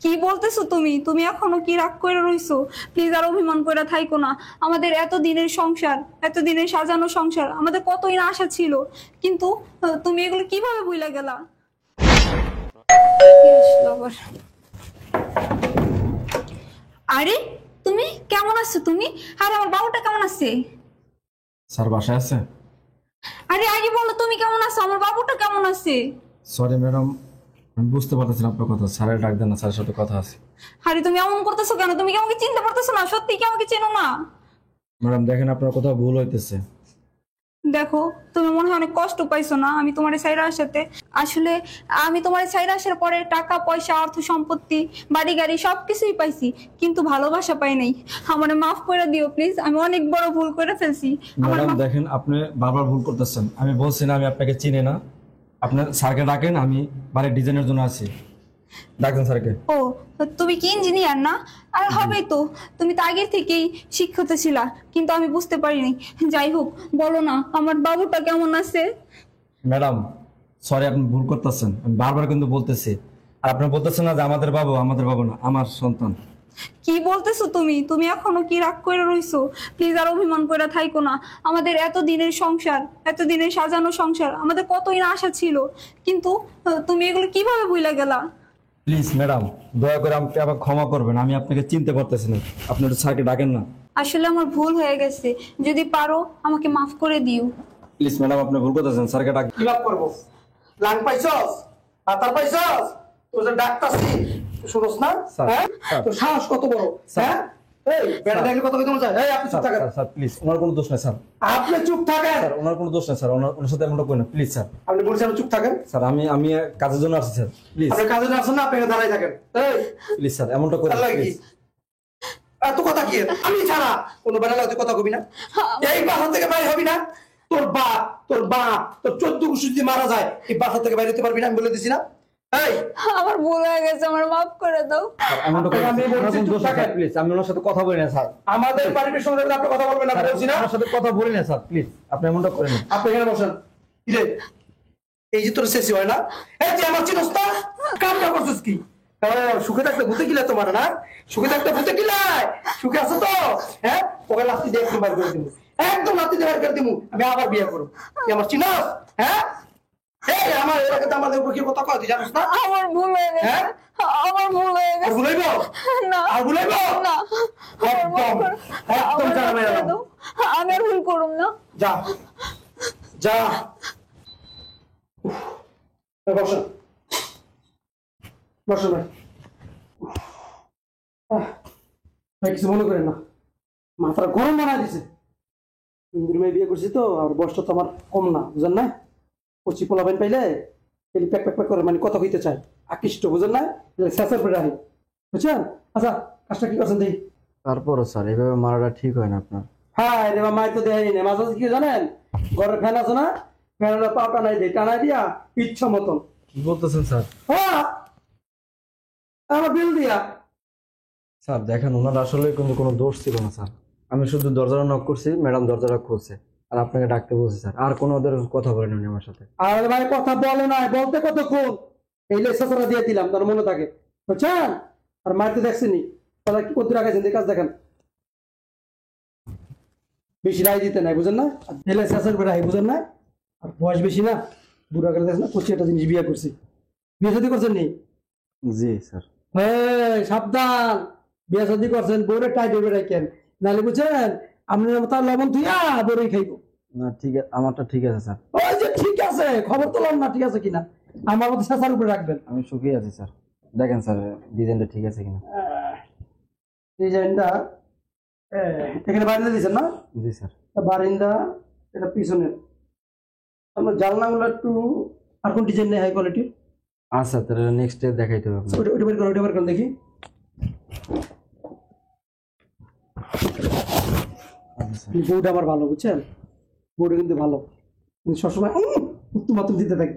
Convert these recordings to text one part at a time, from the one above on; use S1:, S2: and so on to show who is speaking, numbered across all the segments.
S1: কি বলতেছো তুমি? তুমি এখনো কি রাগ করে রইছো? প্লিজ আর অভিমান করে থাইকো না। আমাদের এত দিনের সংসার, এত দিনের সাজানো সংসার, আমাদের কতই না আশা ছিল, কিন্তু তুমি এগুলো কিভাবে ভুলে গেলা? কি আসলো আবার? আরে তুমি কেমন আছো তুমি? আরে আমার বাবুটা কেমন আছে?
S2: স্যার বাসায় আছে?
S1: আরে আগে বলো তুমি কেমন আছো, আমার বাবুটা কেমন আছে?
S2: সরি ম্যাডাম, আমি বুঝতে পারতেছি না আপনার কথা। স্যারের ডাক দেন না, স্যারের সাথে কথা আছে।
S1: আরে তুমি এমন করতেছো কেন? তুমি কি আমাকে চিনতে পারতেছো না? সত্যি কি আমাকে চেনো না?
S2: ম্যাডাম দেখেন, আপনার কোথাও ভুল হইতেছে।
S1: দেখো, তুমি মনে হয় অনেক কষ্ট পাইছো না আমি তোমার সাইরা আসাতে। আসলে আমি তোমার সাইরা আসার পরে টাকা পয়সা অর্থ সম্পত্তি বাড়ি গাড়ি সবকিছুই পাইছি, কিন্তু ভালোবাসা পাই নাই। আমার মাফ করে দিও প্লিজ, আমি অনেক বড় ভুল করে ফেলছি। আমার
S2: ম্যাডাম দেখেন, আপনি বারবার ভুল করতেছেন। আমি বলছি না আমি আপনাকে চিনি না। আপনার স্যারকে ডাকেন, আমি বাড়ির ডিজাইনের জন্য আছি। ডাকেন স্যারকে।
S1: ও, তুমি কি ইঞ্জিনিয়ার না? আর হবেই তো, তুমি তো আগের থেকেই শিক্ষিত ছিলা, কিন্তু আমি বুঝতে পারিনি। যাই হোক, বলো না আমার বাবুটা কেমন আছে?
S2: ম্যাডাম সরি, আপনি ভুল করতেছেন। আমি বারবার কিন্তু বলতেছি। আর আপনি বলতেছেন না যে আমাদের বাবু। আমাদের বাবু না, আমার সন্তান।
S1: কি বলতেছো তুমি? তুমি এখনো কি রাগ করে রইছো? প্লিজ আর অভিমান করে থাইকো না। আমাদের এত দিনের সংসার, এত দিনের সাজানো সংসার, আমাদের কতই না আশা ছিল, কিন্তু তুমি এগুলো কিভাবে ভুলে গেলা?
S2: প্লিজ ম্যাডাম, দয়া করে আমাকে আবার ক্ষমা করবেন। আমি আপনাকে চিনতে পারতেছি না। আপনি একটু স্যারকে ডাকেন না।
S1: আসলে আমার ভুল হয়ে গেছে, যদি পারো আমাকে মাফ করে দিও।
S2: প্লিজ ম্যাডাম, আপনি ভুল করতেছেন। স্যারকে ডাক।
S3: কি লাভ করবো? লাং পাইছস? পাতার পাইছস? তোর যে ডাকতাছি, তুই শুনোস না?
S2: স্যার,
S3: হ্যাঁ?
S2: স্যার।
S3: তোর সাহস কত বড়? হ্যাঁ? এই, বেটা দেখলে কথা কইতে মন চায়? এই, আপনি চুপ থাকেন।
S2: স্যার প্লিজ, ওনার কোনো দোষ নাই স্যার।
S3: আপনি চুপ থাকেন।
S2: স্যার ওনার কোনো দোষ নাই স্যার। ওনার সাথে এমনটা করেন না প্লিজ স্যার।
S3: আপনি বলছেন চুপ থাকেন?
S2: স্যার আমি কাজের জন্য আসছি স্যার, প্লিজ।
S3: আপনি কাজে না আসেন না, আপনি দাঁড়াই থাকেন। এই,
S2: প্লিজ স্যার, এমনটা করেন
S3: আল্লাহ কি?
S2: প্লিজ।
S3: এত কথা কি? আমি ছাড়া কোনো বেলা তুই কথা কবি না? এই বাসা থেকে বাইরে হবি না? তোর 14 গোষ্ঠী যদি মারা যায়, এই বাসা থেকে বাইরে হতে পারবি না, আমি বলে দিছি না? এই,
S1: আমার ভুল হয়ে গেছে, আমার মাফ করে দাও।
S2: স্যার এমনটা করেন না,
S3: আমি
S2: স্যার। ওনার
S3: বলছি
S2: কোনো
S3: চুপ
S2: দোষ নাই স্যার,
S3: থাকেন।
S2: প্লিজ। আমি ওনার সাথে কথা বলি না স্যার।
S3: আমাদের বাড়ির সঙ্গে আপনি কথা বলবেন না,
S2: স্যার,
S3: বলছি না?
S2: ওনার সাথে কথা বলি না স্যার, প্লিজ। আপনি এমনটা করেন না।
S3: আপনি এখানে বসেন। কি রে, এই যে তোর শেষই হয় না? এই যে আমার চিনস না, কামটা করছিস কি? সুখে থাকতে ভূতে গিলা তোমার না? সুখে থাকতে ভূতে গিলায়? সুখে আছো তো? হ্যাঁ, ওকে লাস্তি দিয়ে একদম বার করে দিব, একদম লাস্তি দিয়ে বার করে দিব। আমি আবার বিয়ে করব। তুই আমার চিনস? হ্যাঁ, এই আমার এলাকাতে আমাদের উপর কি কথা কয় তুই জানিস না?
S1: আমার ভুল হয়ে গেছে,
S3: হ্যাঁ?
S1: আমার ভুল হয়ে
S3: আর
S1: গেছে।
S3: ভুলাইব?
S1: না,
S3: আর ভুলাইব?
S1: না, আমার মাফ
S3: একদম,
S1: করো।
S3: একদম
S1: আমার
S3: জানা
S1: মাফ করে
S3: মেয়ে।
S1: দাও। আমি আর ভুল করুম না।
S3: যা, যা। বসেন, বসেন ভাই। ভাই কিছু মনে করেন না, মাথাটা গরম বানায় দিছে। ইন্দুর মেয়ে বিয়ে করছি তো, আর বয়সটা তো আমার কম না, বুঝেন না? কচি পোলাপাইন পাইলে এলি প্যাক প্যাক প্যাক করে মানে কথা কইতে চায়, আকৃষ্ট, বুঝেন না? শেষের পরে আহি, বুঝছেন? আচ্ছা, কাজটা কি করছেন দেখি।
S2: তারপরও স্যার এইভাবে মারাটা ঠিক হয় না আপনার।
S3: হ্যাঁ রে, মায়ের তো দেয়নি না। মাঝে মাঝে কি জানেন, ঘরের ফ্যান আছে না, ফ্যানের পা টানাই দিই, টানাই দিয়া ইচ্ছা মতন।
S2: কি বলতেছেন স্যার?
S3: হ্যাঁ, আমার বিল দিয়া।
S2: স্যার দেখেন, ওনার আসলে কিন্তু কোনো দোষ ছিল না স্যার। আমি শুধু দরজাটা নক করছি, ম্যাডাম দরজাটা খুলছে, আর আপনাকে ডাকতে বলছি স্যার। আর কোনো ওদের কথা বলেন উনি আমার সাথে।
S3: আর ভাই কথা বলে না, বলতে কতক্ষণ? এই লেসাটা দিয়ে দিলাম, তার মনে থাকে, বুঝছেন? আর মারতে দেখছেনি, তাহলে কি করতে রাখাইছেন, কাজ দেখেন। বেশি রায় দিতে নাই, বুঝেন না? এলে শেষের বেড়া, বুঝেন না? আর বয়স বেশি না, বুড়া করে দেখছেন না, করছি একটা জিনিস বিয়ে করছি। বিয়ে শাদী করছেন নি?
S2: জি স্যার।
S3: এই সাবধান, বিয়ে শাদী করছেন, বউরে টাইট হবে রাখেন, নাহলে বুঝছেন আপনি তার লবণ থুইয়া বউরেই খাইব।
S2: না ঠিক আছে, আমারটা ঠিক আছে স্যার।
S3: ওই যে ঠিক আছে, খবর তোলাম না ঠিক আছে কিনা, আমার মতো শেষার উপরে রাখবেন।
S2: আমি সুখী আছি স্যার। দেখেন স্যার ডিজাইনটা ঠিক আছে কিনা।
S3: ডিজাইনটা এখানে বারিন্দা দিয়েছেন না?
S2: জি স্যার।
S3: বারিন্দা এটা পিছনের, আমার জানলাগুলো একটু আর কোন ডিজাইন নেই হাই কোয়ালিটির?
S2: আচ্ছা, তাহলে নেক্সট ডে দেখাইতে হবে আপনার।
S3: ওটা বের করো, ওটা বের করুন দেখি।
S2: আচ্ছা স্যার।
S3: বউটা আমার ভালো, বুঝছেন? বউটা কিন্তু ভালো, কিন্তু সবসময় উত্তম মাত্র দিতে থাকে।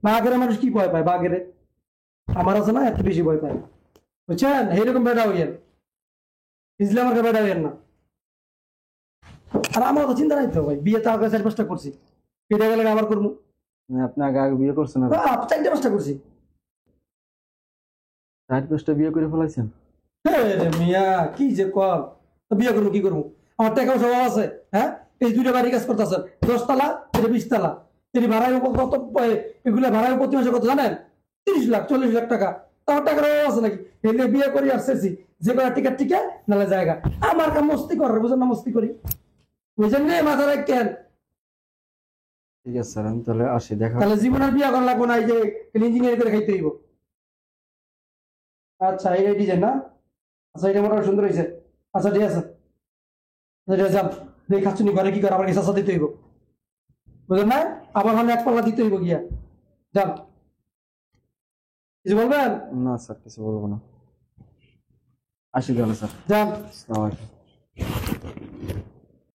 S3: বাঘেরে মানুষ কি ভয় পায়? বাঘেরে আমার আছে না, এত বেশি ভয় পায়, বুঝছেন? এইরকম বেড়া হইয়েন, ইসলাম আমাকে বেড়া হইয়েন না। আর আমার তো চিন্তা নাই তো ভাই, বিয়ে তো আগে 4-5টা করছি, এটা গেলে আবার করবো।
S2: আপনি আগে আগে বিয়ে করছেন না?
S3: 4-5টা করছি।
S2: 4-5টা বিয়ে করে ফেলাইছেন?
S3: রে মিয়া কি যে কর, তো বিয়ে করবো কি করবো? আমার টাকা পয়সা অভাব আছে, হ্যাঁ? এই দুইটা বাড়ি কাজ করতেছেন, 10 তলা, এটা 20 তলা। এটি ভাড়ার উপর কত, এগুলা ভাড়ার প্রতি মাসে কত জানেন? 30 লাখ 40 লাখ টাকা। তোমার টাকার অভাব আছে নাকি? এলে বিয়ে করি আসতেছি, যে কটা টিকিট টিকে নালে জায়গা। আমার কাম মস্তি করে, বুঝেন না? মস্তি করি, বুঝেন রে? মাথা রাখেন।
S2: ঠিক আছে স্যার, আমি তাহলে আসি, দেখা।
S3: তাহলে জীবনের বিয়ে করা লাগবো না, এই যে ইঞ্জিনিয়ার করে খাইতে হইব। আচ্ছা এই ডিজাইন না? আচ্ছা এটা মোটামুটি সুন্দর হয়েছে। আচ্ছা ঠিক আছে, যান দেখি খাচ্ছুনি ঘরে কি করে, আবার কিছু দিতে হইব, বুঝলেন না? আবার মানে 1 পাল্লা দিতে হইব গিয়া। যান, কিছু বলবেন?
S2: না স্যার, কিছু বলবো না। আসি তাহলে স্যার।
S3: যান।
S2: আসসালামু আলাইকুম।